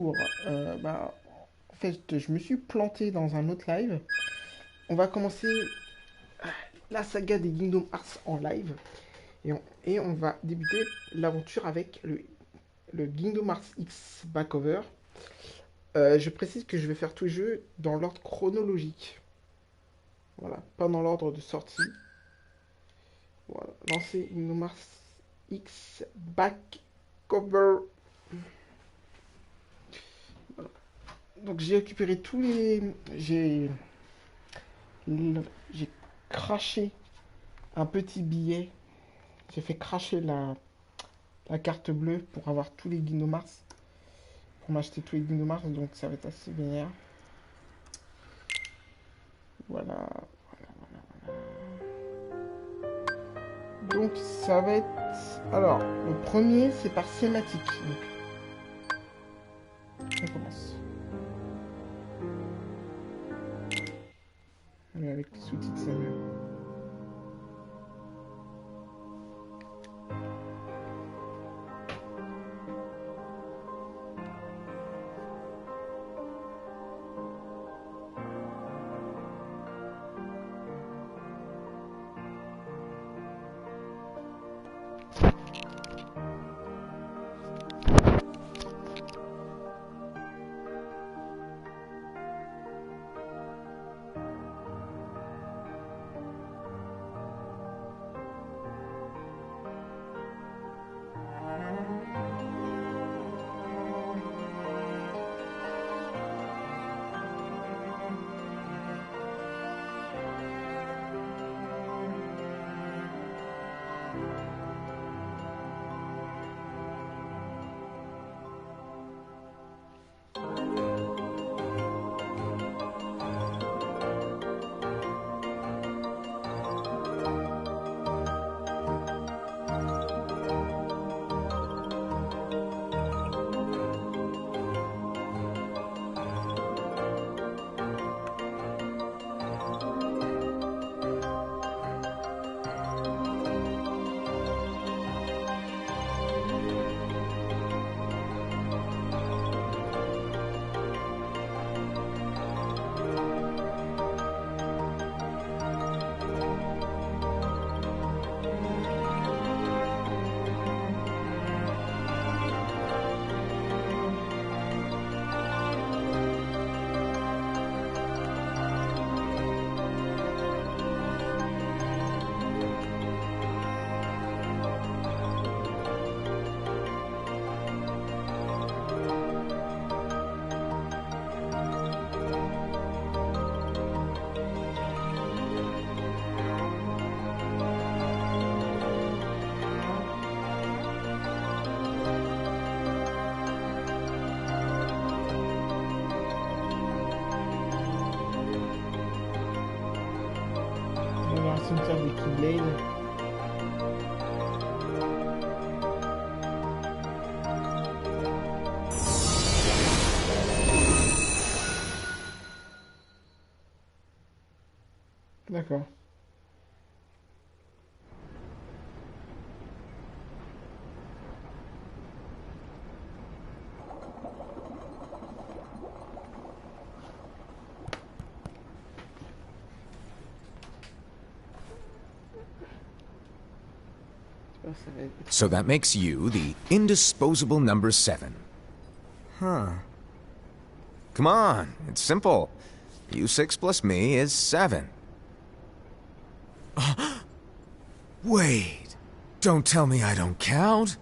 En fait, je me suis planté dans un autre live. On va commencer la saga des Kingdom Hearts en live. Et on va débuter l'aventure avec le Kingdom Hearts X Backover. Je précise que je vais faire tous les jeux dans l'ordre chronologique. Voilà, pas dans l'ordre de sortie. Voilà, lancer Kingdom Hearts X Backover. Voilà. Donc j'ai récupéré tous les... J'ai craché un petit billet. J'ai fait cracher la carte bleue pour avoir tous les Kingdom Hearts. Pour m'acheter tous les Kingdom Hearts, donc ça va être assez vénère. Voilà. Donc ça va être... Alors, le premier, c'est par thématique. Donc, on commence. Allez, avec les sous-titres, c'est mieux. On va voir un cimetière des Keyblade. D'accord. Ça va être... So that makes you the indisposable number 7. Huh. Come on, it's simple. U6 plus me is 7. Wait, don't tell me I don't count.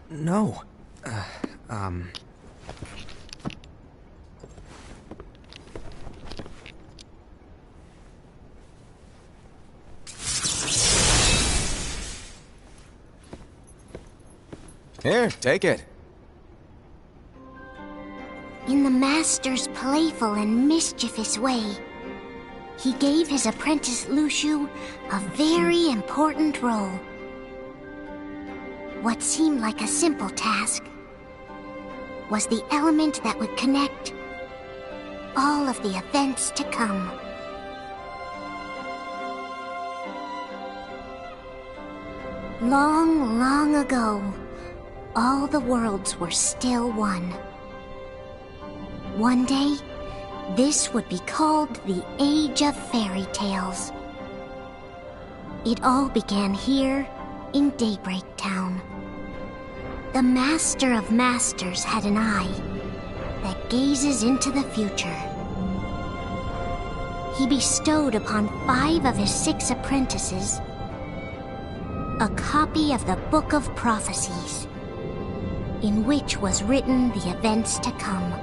No. Here, take it. In the Master's playful and mischievous way, he gave his apprentice Luxu a very important role. What seemed like a simple task was the element that would connect all of the events to come. Long, long ago, all the worlds were still one. One day, this would be called the Age of Fairy Tales. It all began here in Daybreak Town. The Master of Masters had an eye that gazes into the future. He bestowed upon 5 of his 6 apprentices a copy of the Book of Prophecies, in which was written the events to come.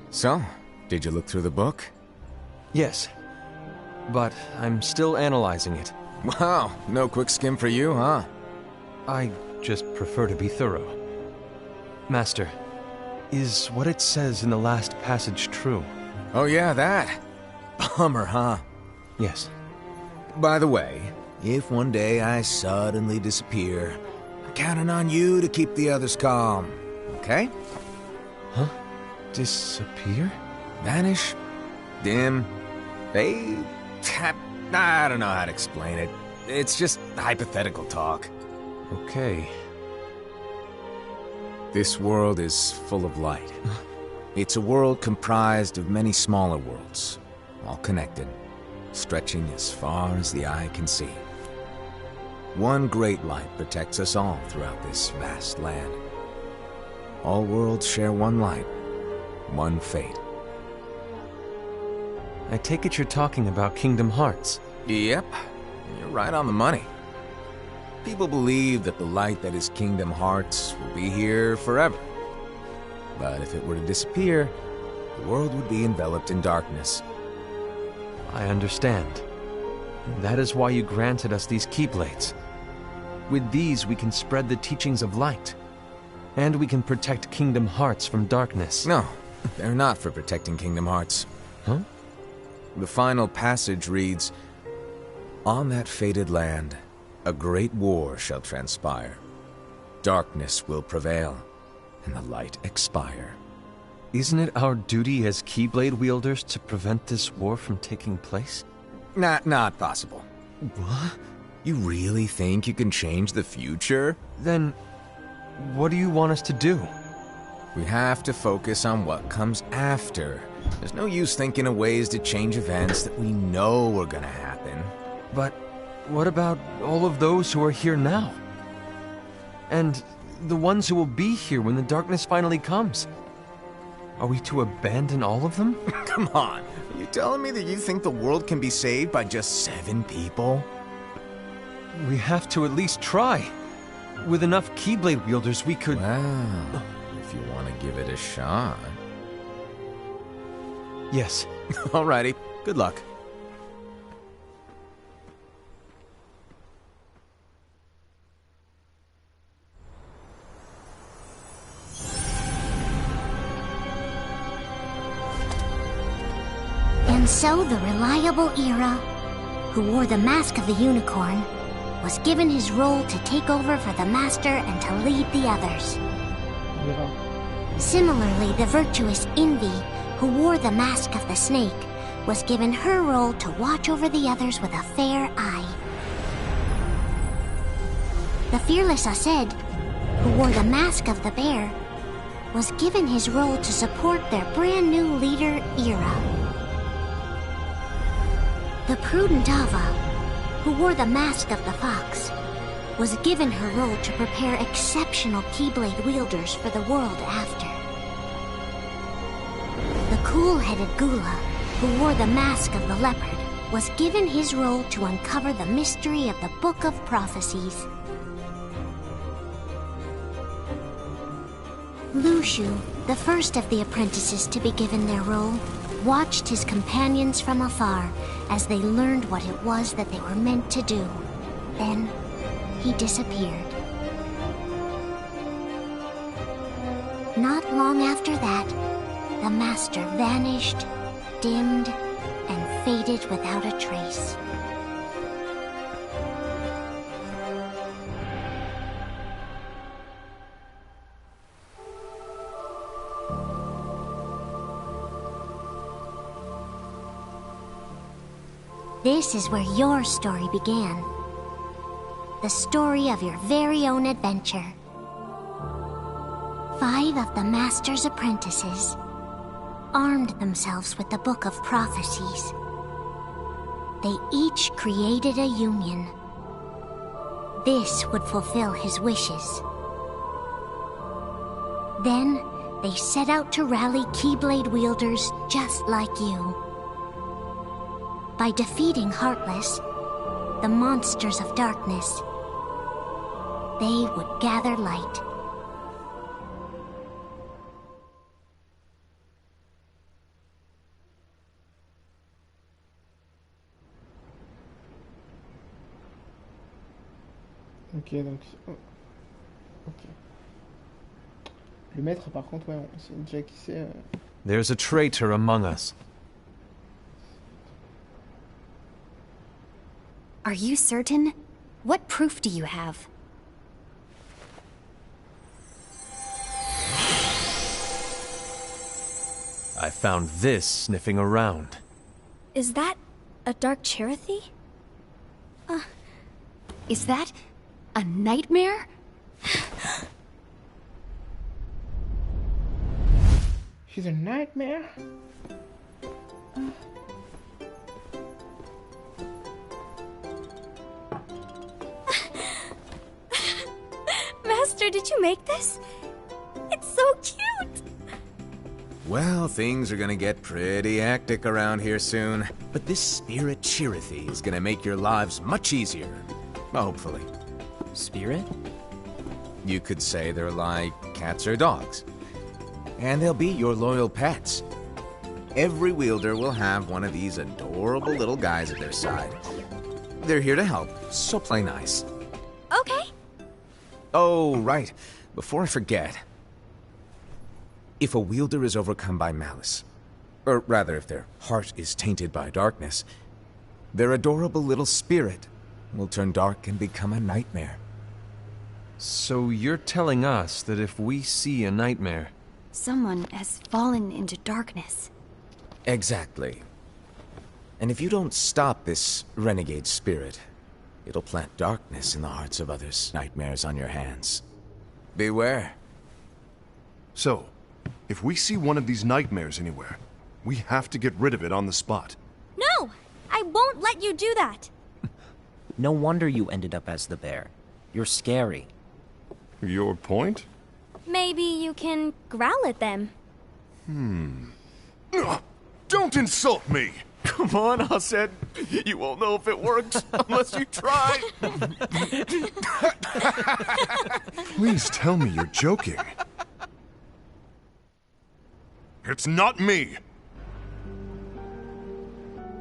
So, did you look through the book? Yes, but I'm still analyzing it. Wow, no quick skim for you, huh? I just prefer to be thorough. Master, is what it says in the last passage true? Oh yeah, that. Bummer, huh? Yes. By the way, if one day I suddenly disappear, I'm counting on you to keep the others calm, okay? Huh? Disappear? Vanish? Dim? Fade? I don't know how to explain it. It's just hypothetical talk. Okay. This world is full of light. It's a world comprised of many smaller worlds, all connected, stretching as far as the eye can see. One great light protects us all throughout this vast land. All worlds share one light, one fate. I take it you're talking about Kingdom Hearts. Yep, you're right on the money. People believe that the light that is Kingdom Hearts will be here forever. But if it were to disappear, the world would be enveloped in darkness. I understand. That is why you granted us these Keyblades. With these, we can spread the teachings of light. And we can protect Kingdom Hearts from darkness. No, they're not for protecting Kingdom Hearts. Huh? The final passage reads, "On that fated land, a great war shall transpire. Darkness will prevail, and the light expire." Isn't it our duty as Keyblade wielders to prevent this war from taking place? Not possible. What? You really think you can change the future? Then, what do you want us to do? We have to focus on what comes after. There's no use thinking of ways to change events that we know are gonna happen. But what about all of those who are here now? And the ones who will be here when the darkness finally comes? Are we to abandon all of them? Come on, are you telling me that you think the world can be saved by just 7 people? We have to at least try. With enough Keyblade wielders, we could... Well, if you want to give it a shot. Yes. Alrighty, good luck. And so the reliable Era, who wore the mask of the unicorn, was given his role to take over for the Master and to lead the others. Yeah. Similarly, the virtuous Envy, who wore the mask of the snake, was given her role to watch over the others with a fair eye. The fearless Aced, who wore the mask of the bear, was given his role to support their brand new leader, Era. The prudent Ava, who wore the mask of the fox, was given her role to prepare exceptional Keyblade wielders for the world after. The cool-headed Gula, who wore the mask of the leopard, was given his role to uncover the mystery of the Book of Prophecies. Luxu, the first of the apprentices to be given their role, watched his companions from afar as they learned what it was that they were meant to do. Then, he disappeared. Not long after that, the Master vanished, dimmed, and faded without a trace. This is where your story began. The story of your very own adventure. 5 of the Master's apprentices armed themselves with the Book of Prophecies. They each created a union. This would fulfill his wishes. Then, they set out to rally Keyblade wielders just like you. By defeating Heartless, the monsters of darkness, they would gather light. Ok, donc... oh, ok. Le maître, par contre, ouais, on sait déjà qui c'est. There's a traitor among us. Are you certain? What proof do you have? I found this sniffing around. Is that a dark Cherothy? Is that a nightmare? She's a nightmare? Master, did you make this? It's so cute! Well, things are gonna get pretty hectic around here soon. But this spirit Cherothy is gonna make your lives much easier. Hopefully. Spirit? You could say they're like cats or dogs. And they'll be your loyal pets. Every wielder will have one of these adorable little guys at their side. They're here to help, so play nice. Okay. Oh, right. Before I forget. If a wielder is overcome by malice, or rather if their heart is tainted by darkness, their adorable little spirit will turn dark and become a nightmare. So you're telling us that if we see a nightmare... Someone has fallen into darkness. Exactly. And if you don't stop this renegade spirit, it'll plant darkness in the hearts of others. Nightmares on your hands. Beware. So, if we see one of these nightmares anywhere, we have to get rid of it on the spot. No! I won't let you do that! No wonder you ended up as the bear. You're scary. Your point? Maybe you can growl at them. Don't insult me! Come on, Hassan. You won't know if it works unless you try. Please tell me you're joking. It's not me!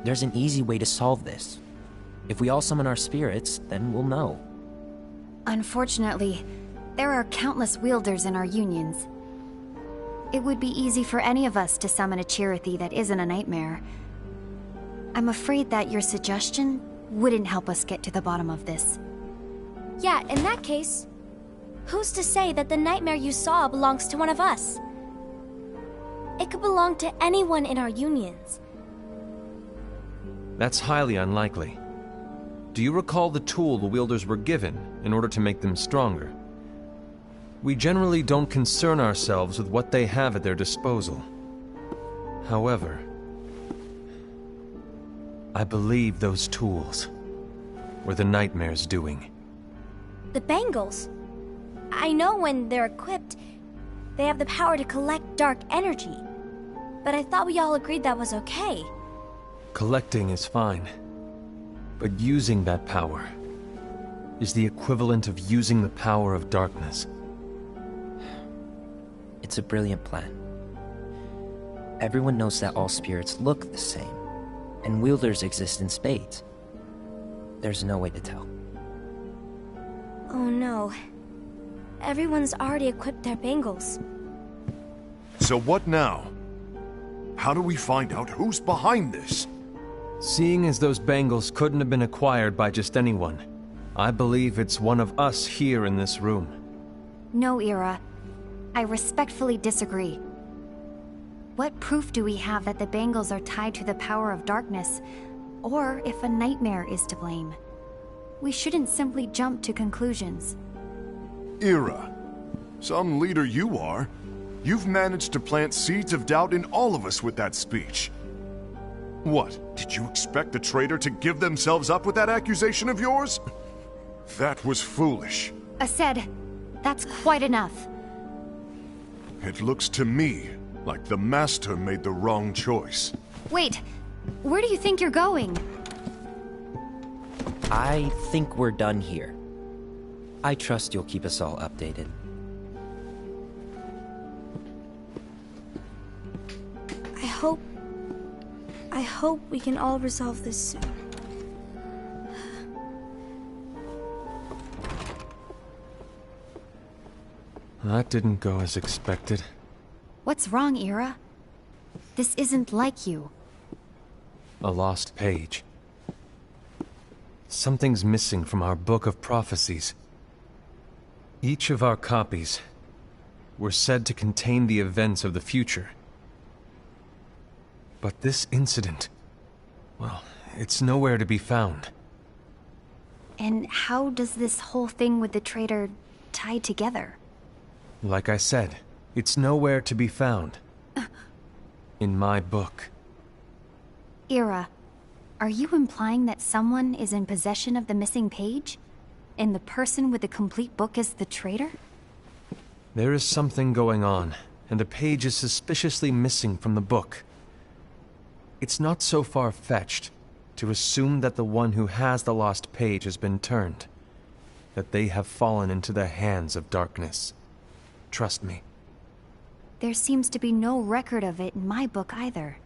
There's an easy way to solve this. If we all summon our spirits, then we'll know. Unfortunately, there are countless wielders in our unions. It would be easy for any of us to summon a Cherothy that isn't a nightmare. I'm afraid that your suggestion wouldn't help us get to the bottom of this. Yeah, in that case, who's to say that the nightmare you saw belongs to one of us? It could belong to anyone in our unions. That's highly unlikely. Do you recall the tool the wielders were given in order to make them stronger? We generally don't concern ourselves with what they have at their disposal. However, I believe those tools were the nightmare's doing. The bangles. I know when they're equipped, they have the power to collect dark energy. But I thought we all agreed that was okay. Collecting is fine. But using that power is the equivalent of using the power of darkness. It's a brilliant plan. Everyone knows that all spirits look the same, and wielders exist in spades. There's no way to tell. Oh no. Everyone's already equipped their bangles. So what now? How do we find out who's behind this? Seeing as those bangles couldn't have been acquired by just anyone, I believe it's one of us here in this room. No, Ira. I respectfully disagree. What proof do we have that the bangles are tied to the power of darkness or if a nightmare is to blame. We shouldn't simply jump to conclusions. Ira, some leader you are. You've managed to plant seeds of doubt in all of us with that speech. What, did you expect the traitor to give themselves up with that accusation of yours? That was foolish. Assez, that's quite enough. It looks to me like the Master made the wrong choice. Wait, where do you think you're going? I think we're done here. I trust you'll keep us all updated. I hope we can all resolve this soon. That didn't go as expected. What's wrong, Ira? This isn't like you. A lost page. Something's missing from our book of prophecies. Each of our copies were said to contain the events of the future. But this incident, well, it's nowhere to be found. And how does this whole thing with the traitor tie together? Like I said, it's nowhere to be found. In my book. Ira, are you implying that someone is in possession of the missing page? And the person with the complete book is the traitor? There is something going on, and a page is suspiciously missing from the book. It's not so far-fetched to assume that the one who has the lost page has been turned, that they have fallen into the hands of darkness. Trust me. There seems to be no record of it in my book either.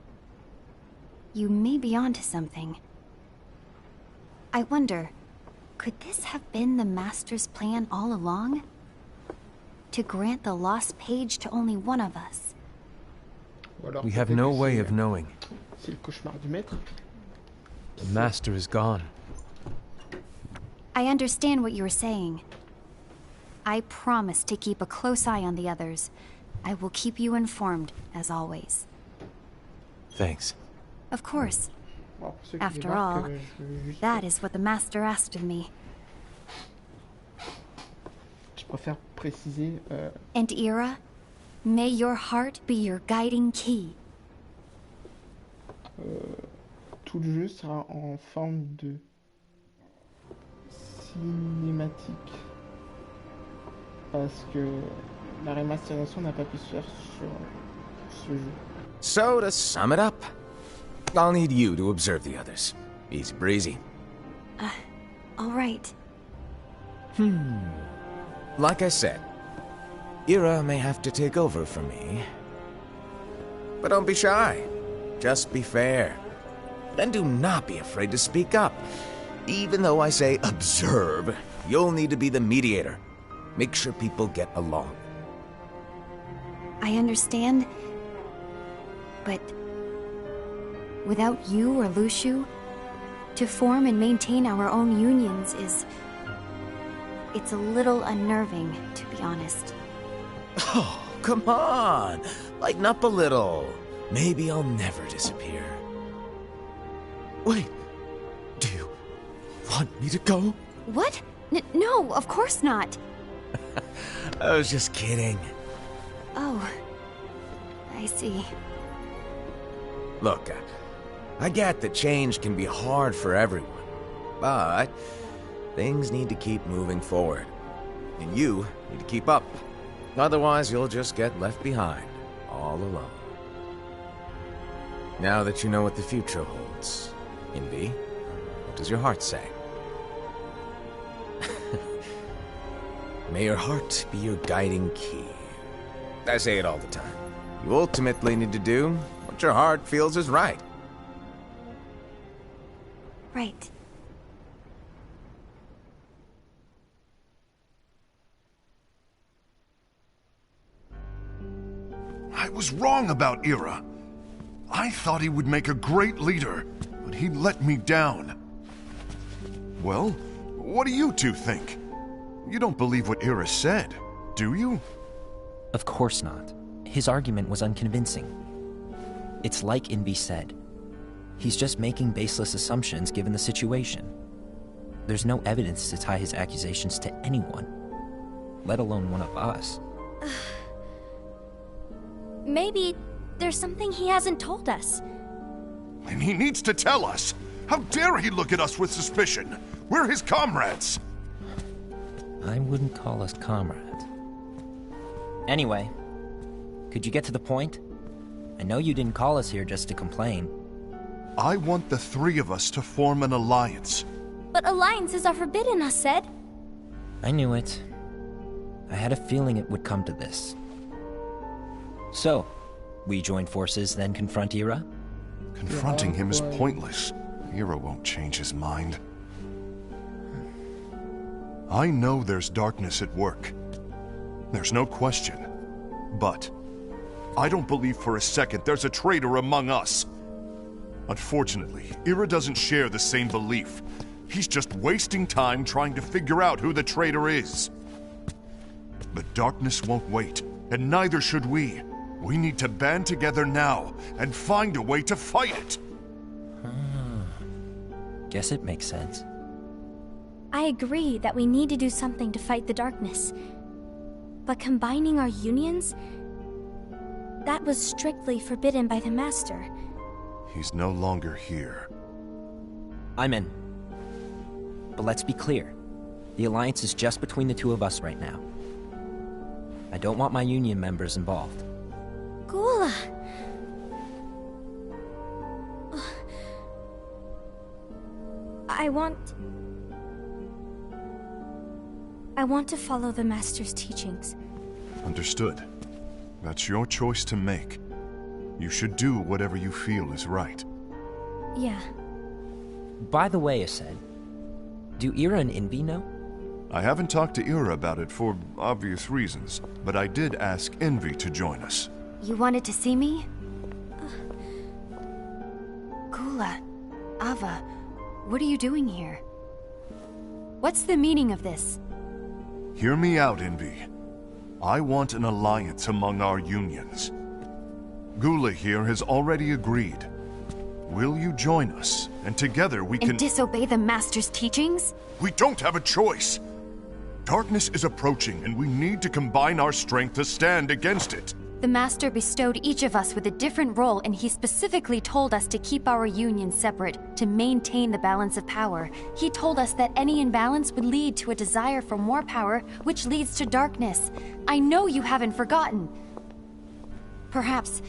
You may be onto something. I wonder, could this have been the Master's plan all along? To grant the lost page to only one of us? We have no way of knowing. C'est le cauchemar du maître. The Master is gone. I understand what you're saying. I promise to keep a close eye on the others. I will keep you informed, as always. Thanks. Of course. Bon, pour ceux qui After débarquent, all, je veux juste- that is what the Master asked of me. Je préfère préciser. And Ira, may your heart be your guiding key. Tout le jeu sera en forme de cinématique parce que la remasterisation n'a pas pu se faire sur ce jeu. So, to sum it up, I'll need you to observe the others. Easy breezy. All right. Like I said, Ira may have to take over for me. But don't be shy. Just be fair. And do not be afraid to speak up. Even though I say observe, you'll need to be the mediator. Make sure people get along. I understand. But without you or Luxu, to form and maintain our own unions is... It's a little unnerving, to be honest. Oh, come on. Lighten up a little. Maybe I'll never disappear. Wait. Do you want me to go? What? No, of course not. I was just kidding. Oh, I see. Look, I get that change can be hard for everyone, but things need to keep moving forward. And you need to keep up. Otherwise, you'll just get left behind, all alone. Now that you know what the future holds, Invi, what does your heart say? May your heart be your guiding key. I say it all the time. You ultimately need to do what your heart feels is right. Right. I was wrong about Ira. I thought he would make a great leader, but he let me down. Well, what do you two think? You don't believe what Ira said, do you? Of course not. His argument was unconvincing. It's like Invi said. He's just making baseless assumptions given the situation. There's no evidence to tie his accusations to anyone, let alone one of us. Maybe there's something he hasn't told us. And he needs to tell us! How dare he look at us with suspicion? We're his comrades! I wouldn't call us comrades. Anyway, could you get to the point? I know you didn't call us here just to complain. I want the three of us to form an alliance. But alliances are forbidden, I said. I knew it. I had a feeling it would come to this. So, we join forces, then confront Ira? Confronting him is pointless. Ira won't change his mind. I know there's darkness at work. There's no question. But I don't believe for a second there's a traitor among us. Unfortunately, Ira doesn't share the same belief. He's just wasting time trying to figure out who the traitor is. The darkness won't wait, and neither should we. We need to band together now and find a way to fight it. Guess it makes sense. I agree that we need to do something to fight the darkness. But combining our unions? That was strictly forbidden by the Master. He's no longer here. I'm in. But let's be clear. The alliance is just between the two of us right now. I don't want my union members involved. Gula! I want to follow the Master's teachings. Understood. That's your choice to make. You should do whatever you feel is right. Yeah. By the way, Assez, do Ira and Envy know? I haven't talked to Ira about it for obvious reasons, but I did ask Envy to join us. You wanted to see me? Gula, Ava, what are you doing here? What's the meaning of this? Hear me out, Envy. I want an alliance among our unions. Gula here has already agreed. Will you join us? And together we can... And disobey the Master's teachings? We don't have a choice! Darkness is approaching, and we need to combine our strength to stand against it. The Master bestowed each of us with a different role, and he specifically told us to keep our union separate, to maintain the balance of power. He told us that any imbalance would lead to a desire for more power, which leads to darkness. I know you haven't forgotten. Perhaps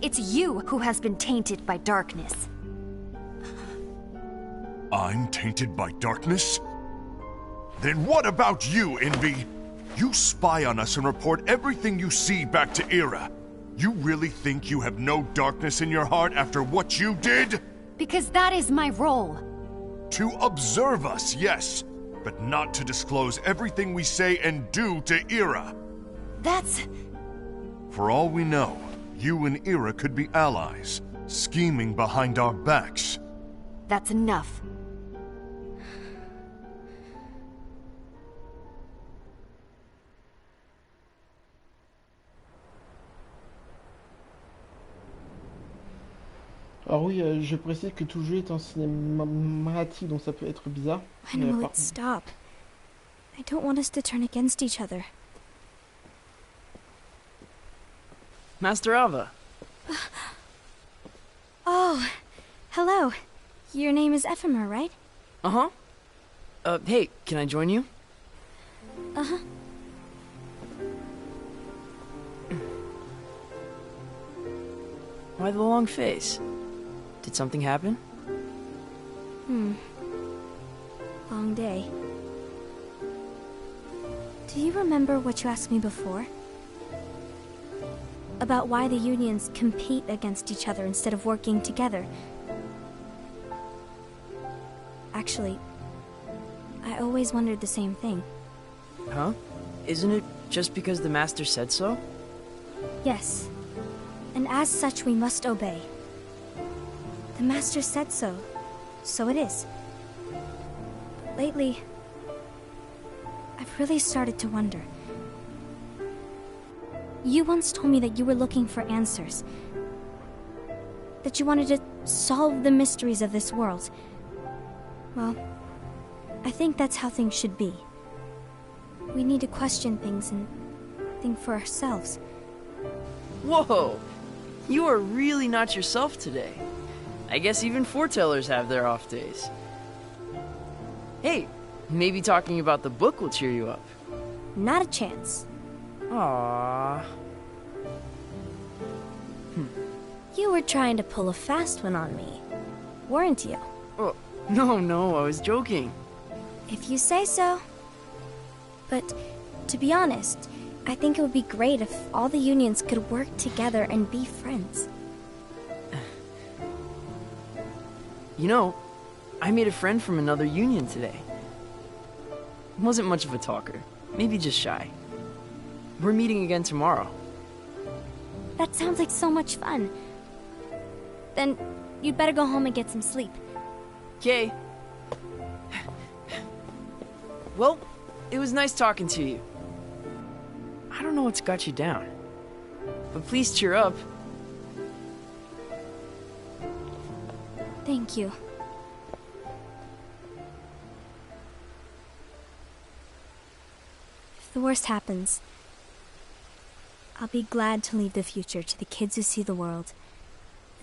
it's you who has been tainted by darkness. I'm tainted by darkness? Then what about you, Envy? You spy on us and report everything you see back to Ira. You really think you have no darkness in your heart after what you did? Because that is my role. To observe us, yes, but not to disclose everything we say and do to Ira. That's... For all we know, you and Ira could be allies, scheming behind our backs. That's enough. Alors oui, je précise que tout jeu est en cinématique, donc ça peut être bizarre. When will it stop? I don't want us to turn against each other. Master Ava. Oh, hello. Your name is Ephemer, right? Uh-huh. Hey, can I join you? Uh-huh. Why the long face? Did something happen? Long day. Do you remember what you asked me before? About why the unions compete against each other instead of working together. Actually, I always wondered the same thing. Huh? Isn't it just because the Master said so? Yes. And as such, we must obey. The Master said so, so it is. But lately, I've really started to wonder. You once told me that you were looking for answers. that you wanted to solve the mysteries of this world. Well, I think that's how things should be. We need to question things and think for ourselves. Whoa! You are really not yourself today. I guess even foretellers have their off days. Hey, maybe talking about the book will cheer you up. Not a chance. Aww. You were trying to pull a fast one on me, weren't you? Oh, no, I was joking. If you say so. But, to be honest, I think it would be great if all the unions could work together and be friends. You know, I made a friend from another union today. Wasn't much of a talker, maybe just shy. We're meeting again tomorrow. That sounds like so much fun. Then, you'd better go home and get some sleep. Okay. Well, it was nice talking to you. I don't know what's got you down, but please cheer up. Thank you. If the worst happens, I'll be glad to leave the future to the kids who see the world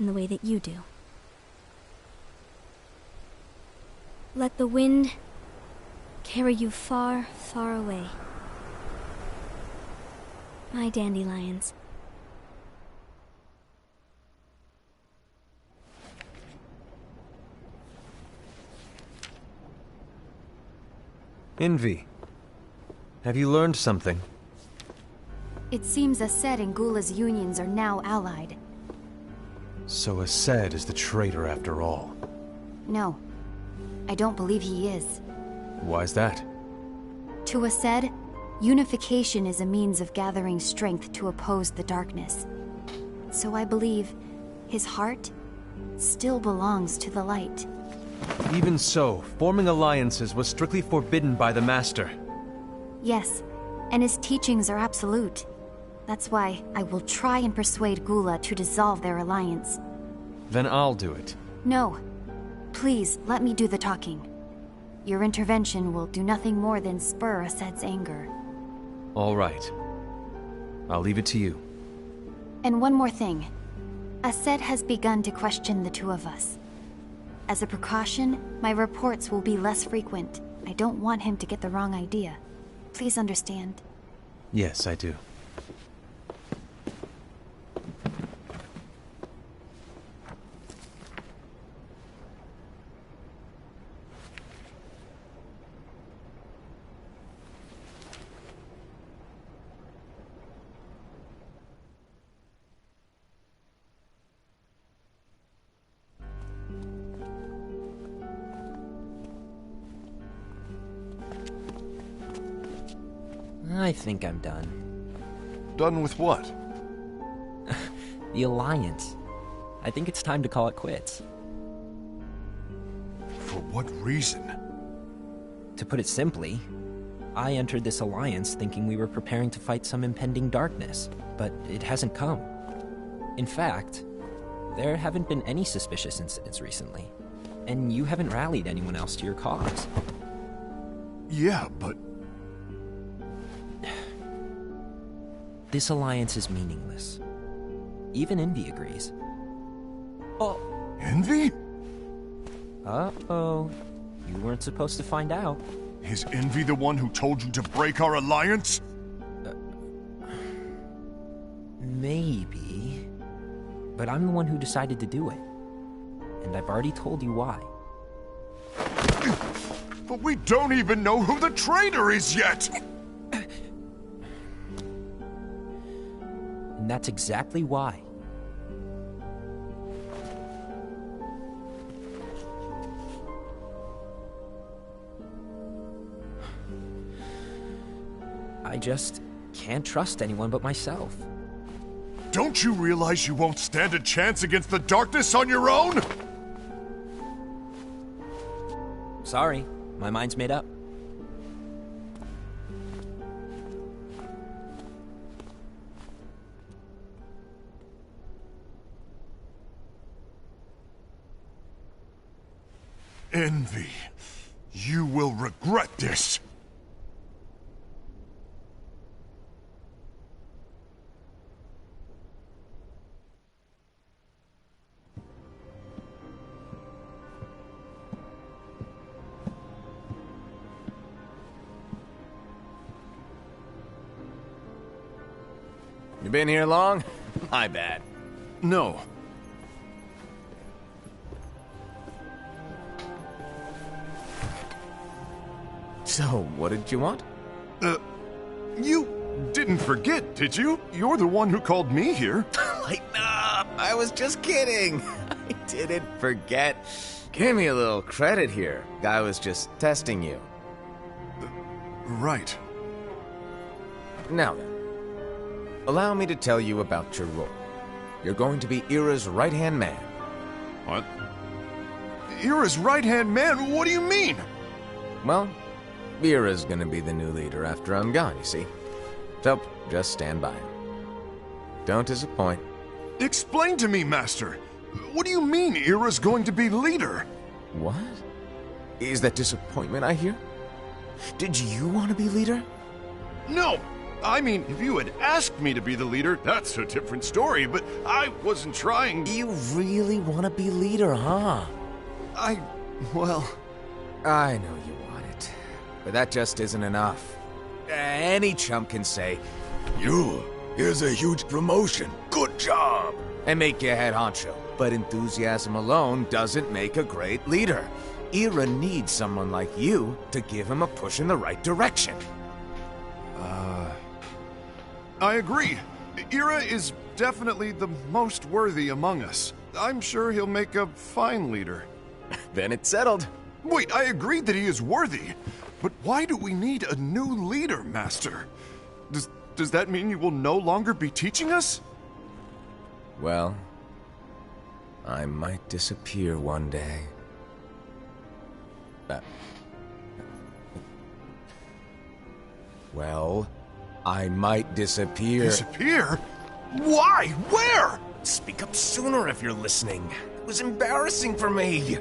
in the way that you do. Let the wind carry you far, far away. My dandelions. Envy. Have you learned something? It seems Ased and Gula's unions are now allied. So Ased is the traitor after all. No, I don't believe he is. Why's that? To Ased, unification is a means of gathering strength to oppose the darkness. So I believe his heart still belongs to the light. Even so, forming alliances was strictly forbidden by the Master. Yes, and his teachings are absolute. That's why I will try and persuade Gula to dissolve their alliance. Then I'll do it. No. Please, let me do the talking. Your intervention will do nothing more than spur Ased's anger. All right. I'll leave it to you. And one more thing. Ased has begun to question the two of us. As a precaution, my reports will be less frequent. I don't want him to get the wrong idea. Please understand. Yes, I do. I think I'm done. Done with what? The Alliance. I think it's time to call it quits. For what reason? To put it simply, I entered this alliance thinking we were preparing to fight some impending darkness, but it hasn't come. In fact, there haven't been any suspicious incidents recently, and you haven't rallied anyone else to your cause. Yeah, but... This alliance is meaningless. Even Envy agrees. Oh. Envy? Uh-oh. You weren't supposed to find out. Is Envy the one who told you to break our alliance? Maybe. But I'm the one who decided to do it. And I've already told you why. But we don't even know who the traitor is yet! And that's exactly why. I just can't trust anyone but myself. Don't you realize you won't stand a chance against the darkness on your own? Sorry, my mind's made up. Envy. You will regret this. You been here long? My bad. No. So, what did you want? You didn't forget, did you? You're the one who called me here. Lighten up! I was just kidding. I didn't forget. Give me a little credit here. Guy was just testing you. Right. Now then, allow me to tell you about your role. You're going to be Ira's right-hand man. What? Ira's right-hand man? What do you mean? Well, Ira's gonna be the new leader after I'm gone, you see. So, just stand by. Don't disappoint. Explain to me, Master. What do you mean Ira's going to be leader? What? Is that disappointment I hear? Did you want to be leader? No! I mean, if you had asked me to be the leader, that's a different story, but I wasn't trying. You really want to be leader, huh? Well... I know you want it, but that just isn't enough. Any chump can say, here's a huge promotion, good job, and make you head honcho. But enthusiasm alone doesn't make a great leader. Ira needs someone like you to give him a push in the right direction. I agree. Ira is definitely the most worthy among us. I'm sure he'll make a fine leader. Then it's settled. Wait, I agreed that he is worthy. But why do we need a new leader, Master? Does that mean you will no longer be teaching us? Well, I might disappear one day. Well, I might disappear. Disappear? Why? Where? Speak up sooner if you're listening. It was embarrassing for me.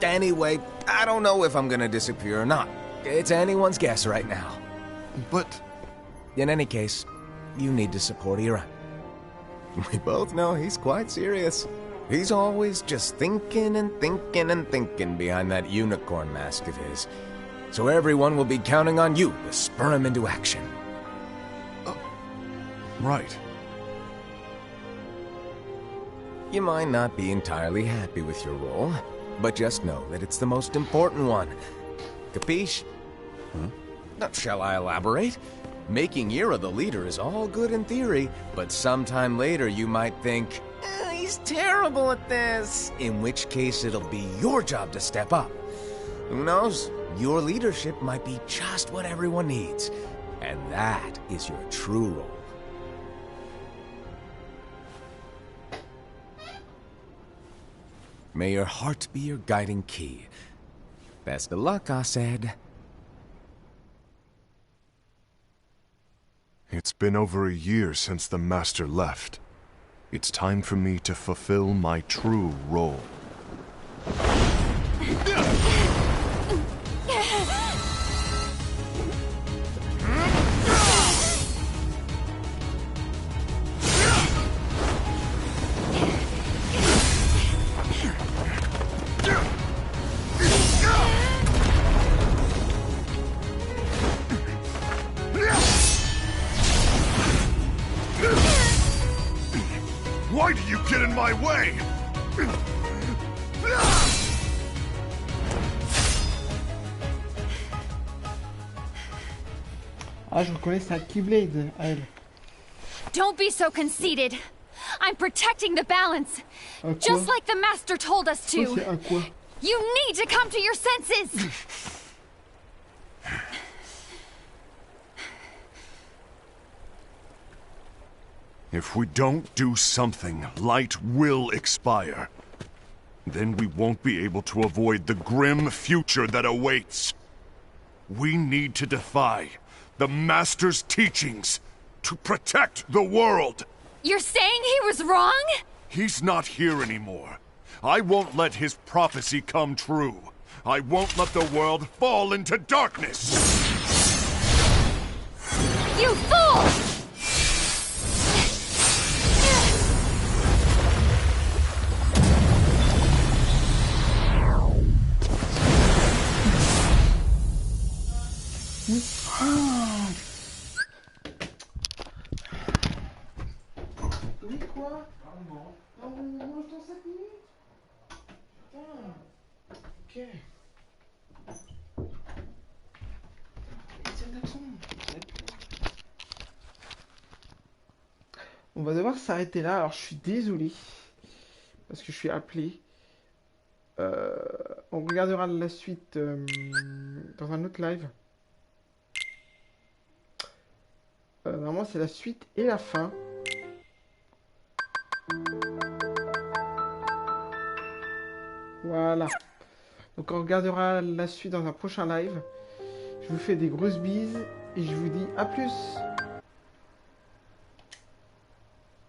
Anyway, I don't know if I'm gonna disappear or not. It's anyone's guess right now. But... In any case, you need to support Ira. We both know he's quite serious. He's always just thinking and thinking and thinking behind that unicorn mask of his. So everyone will be counting on you to spur him into action. Right. You might not be entirely happy with your role, but just know that it's the most important one. Capiche? Now, shall I elaborate? Making Ira the leader is all good in theory, but sometime later you might think, he's terrible at this, in which case it'll be your job to step up. Who knows? Your leadership might be just what everyone needs, and that is your true role. May your heart be your guiding key. Best of luck, I said. It's been over a year since the Master left. It's time for me to fulfill my true role. Why do you get in my way? Ah, je reconnais sa Keyblade à elle. Don't be so conceited. I'm protecting the balance. Un quoi? Just like the master told us Quoi, to. c'est un quoi? You need to come to your senses. If we don't do something, light will expire. Then we won't be able to avoid the grim future that awaits. We need to defy the Master's teachings to protect the world. You're saying he was wrong? He's not here anymore. I won't let his prophecy come true. I won't let the world fall into darkness! You fool! Oui, quoi? Ah, on mange dans 5 minutes? Putain. Ok. Tiens, d'action. On va devoir s'arrêter là. Alors, je suis désolé. Parce que je suis appelé. On regardera la suite dans un autre live. Normalement, c'est la suite et la fin. Voilà. Donc, on regardera la suite dans un prochain live. Je vous fais des grosses bises et je vous dis à plus.